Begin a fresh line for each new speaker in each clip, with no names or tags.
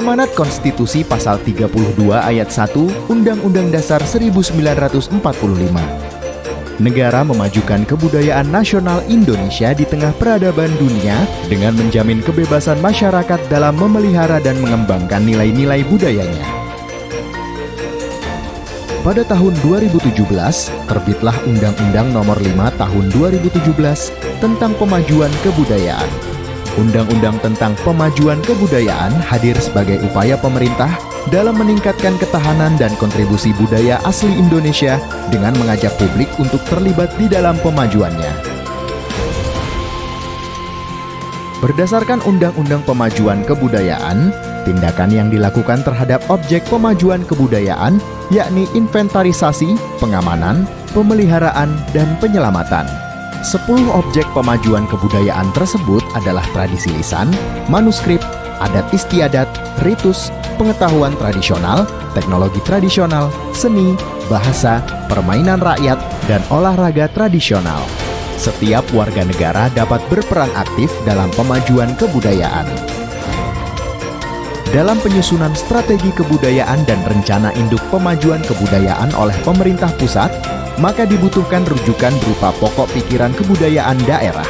Amanat Konstitusi Pasal 32 Ayat 1 Undang-Undang Dasar 1945. Negara memajukan kebudayaan nasional Indonesia di tengah peradaban dunia dengan menjamin kebebasan masyarakat dalam memelihara dan mengembangkan nilai-nilai budayanya. Pada tahun 2017, terbitlah Undang-Undang Nomor 5 Tahun 2017 tentang Pemajuan Kebudayaan. Undang-undang tentang pemajuan kebudayaan hadir sebagai upaya pemerintah dalam meningkatkan ketahanan dan kontribusi budaya asli Indonesia dengan mengajak publik untuk terlibat di dalam pemajuannya. Berdasarkan Undang-Undang Pemajuan Kebudayaan, tindakan yang dilakukan terhadap objek pemajuan kebudayaan yakni inventarisasi, pengamanan, pemeliharaan, dan penyelamatan. 10 objek pemajuan kebudayaan tersebut adalah tradisi lisan, manuskrip, adat istiadat, ritus, pengetahuan tradisional, teknologi tradisional, seni, bahasa, permainan rakyat, dan olahraga tradisional. Setiap warga negara dapat berperan aktif dalam pemajuan kebudayaan. Dalam penyusunan strategi kebudayaan dan rencana induk pemajuan kebudayaan oleh pemerintah pusat, maka dibutuhkan rujukan berupa pokok pikiran kebudayaan daerah.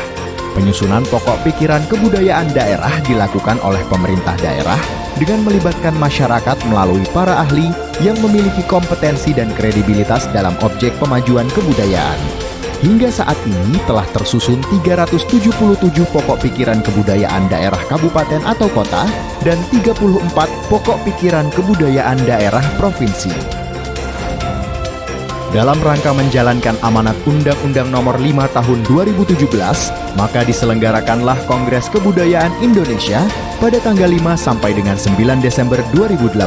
Penyusunan pokok pikiran kebudayaan daerah dilakukan oleh pemerintah daerah dengan melibatkan masyarakat melalui para ahli yang memiliki kompetensi dan kredibilitas dalam objek pemajuan kebudayaan. Hingga saat ini telah tersusun 377 pokok pikiran kebudayaan daerah kabupaten atau kota dan 34 pokok pikiran kebudayaan daerah provinsi. Dalam rangka menjalankan amanat Undang-Undang Nomor 5 Tahun 2017, maka diselenggarakanlah Kongres Kebudayaan Indonesia pada tanggal 5 sampai dengan 9 Desember 2018.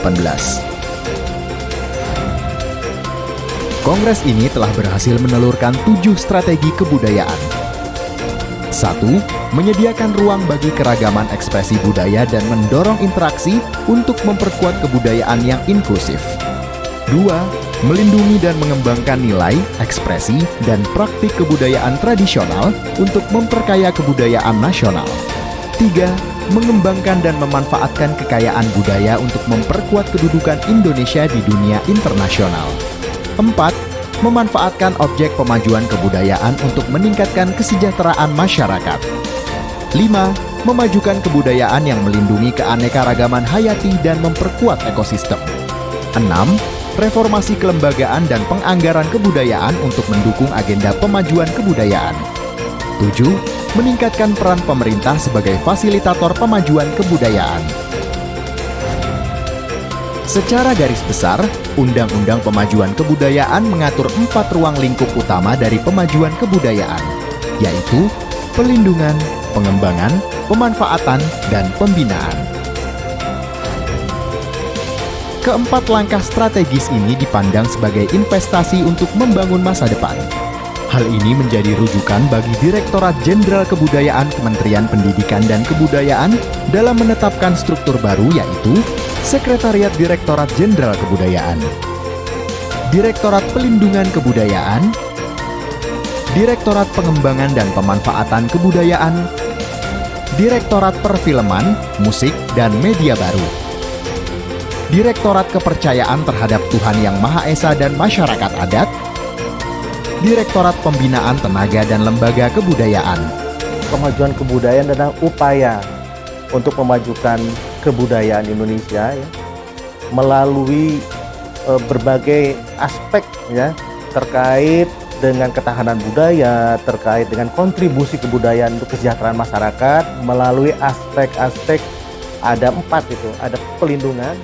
Kongres ini telah berhasil menelurkan 7 strategi kebudayaan. 1. Menyediakan ruang bagi keragaman ekspresi budaya dan mendorong interaksi untuk memperkuat kebudayaan yang inklusif. 2. Melindungi dan mengembangkan nilai, ekspresi, dan praktik kebudayaan tradisional untuk memperkaya kebudayaan nasional. 3. Mengembangkan dan memanfaatkan kekayaan budaya untuk memperkuat kedudukan Indonesia di dunia internasional. 4. Memanfaatkan objek pemajuan kebudayaan untuk meningkatkan kesejahteraan masyarakat. 5. Memajukan kebudayaan yang melindungi keanekaragaman hayati dan memperkuat ekosistem. 6. Reformasi kelembagaan dan penganggaran kebudayaan untuk mendukung agenda pemajuan kebudayaan. 7. Meningkatkan peran pemerintah sebagai fasilitator pemajuan kebudayaan. Secara garis besar, Undang-Undang Pemajuan Kebudayaan mengatur 4 ruang lingkup utama dari pemajuan kebudayaan, yaitu pelindungan, pengembangan, pemanfaatan, dan pembinaan. Keempat langkah strategis ini dipandang sebagai investasi untuk membangun masa depan. Hal ini menjadi rujukan bagi Direktorat Jenderal Kebudayaan Kementerian Pendidikan dan Kebudayaan dalam menetapkan struktur baru yaitu Sekretariat Direktorat Jenderal Kebudayaan, Direktorat Pelindungan Kebudayaan, Direktorat Pengembangan dan Pemanfaatan Kebudayaan, Direktorat Perfilman, Musik, dan Media Baru, Direktorat Kepercayaan Terhadap Tuhan Yang Maha Esa dan Masyarakat Adat, Direktorat Pembinaan Tenaga dan Lembaga Kebudayaan.
Pemajuan kebudayaan adalah upaya untuk memajukan kebudayaan Indonesia ya, melalui berbagai aspek ya, terkait dengan ketahanan budaya, terkait dengan kontribusi kebudayaan untuk kesejahteraan masyarakat melalui aspek-aspek ada 4 itu, ada pelindungan,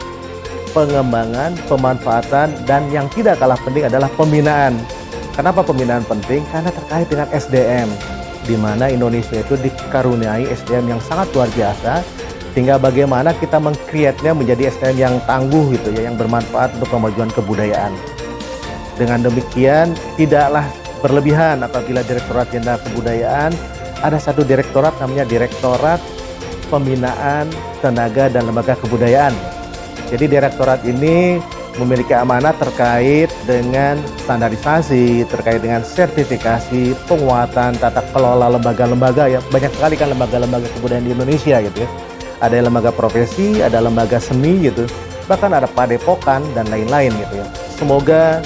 pengembangan, pemanfaatan, dan yang tidak kalah penting adalah pembinaan. Kenapa pembinaan penting? Karena terkait dengan SDM, di mana Indonesia itu dikaruniai SDM yang sangat luar biasa, tinggal bagaimana kita meng-create-nya menjadi SDM yang tangguh gitu ya, yang bermanfaat untuk kemajuan kebudayaan. Dengan demikian, tidaklah berlebihan apabila Direktorat Jenderal Kebudayaan ada satu direktorat namanya Direktorat Pembinaan Tenaga dan Lembaga Kebudayaan. Jadi direktorat ini memiliki amanat terkait dengan standarisasi, terkait dengan sertifikasi, penguatan, tata kelola lembaga-lembaga ya. Banyak sekali kan lembaga-lembaga kebudayaan di Indonesia gitu ya. ada lembaga profesi, ada lembaga seni gitu, bahkan ada padepokan dan lain-lain gitu ya. Semoga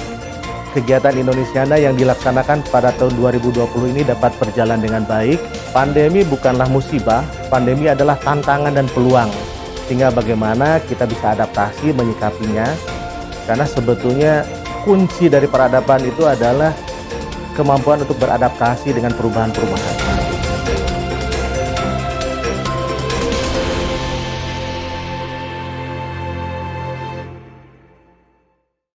kegiatan Indonesiana yang dilaksanakan pada tahun 2020 ini dapat berjalan dengan baik. Pandemi bukanlah musibah, pandemi adalah tantangan dan peluang. Sehingga bagaimana kita bisa adaptasi menyikapinya, karena sebetulnya kunci dari peradaban itu adalah kemampuan untuk beradaptasi dengan perubahan-perubahan.